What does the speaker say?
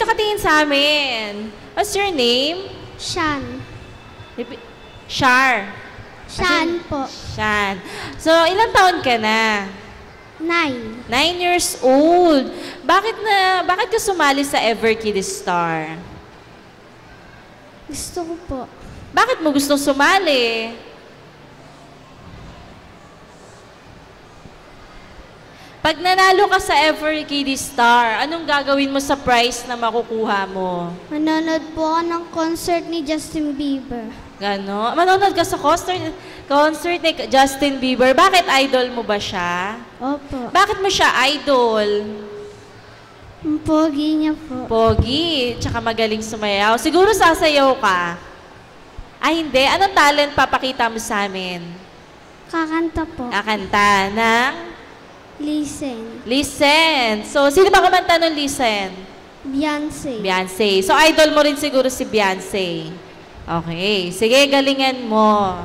nakatingin sa amin. What's your name? Shan. Shar. Shan po. Shan. So, ilang taon ka na? 9. 9 years old. Bakit ka sumali sa Ever Kid Star? Gusto ko po. Bakit mo gustong sumali? Pag nanalo ka sa Ever Kid Star, anong gagawin mo sa prize na makukuha mo? Manonood po ako ng concert ni Justin Bieber. Gano? Manonood ka sa concert ni Justin Bieber. Bakit idol mo ba siya? Opo. Bakit mo siya idol? Ang pogi niya po. Pogi, tsaka magaling sumayaw. Siguro sasayaw ka. Ay, hindi. Anong talent papakita mo sa amin? Kakanta po. Kakanta ng? Listen. Listen. So, sino ba kumanta ng Listen? Beyonce. Beyonce. So, idol mo rin siguro si Beyonce. Okay. Sige, galingan mo.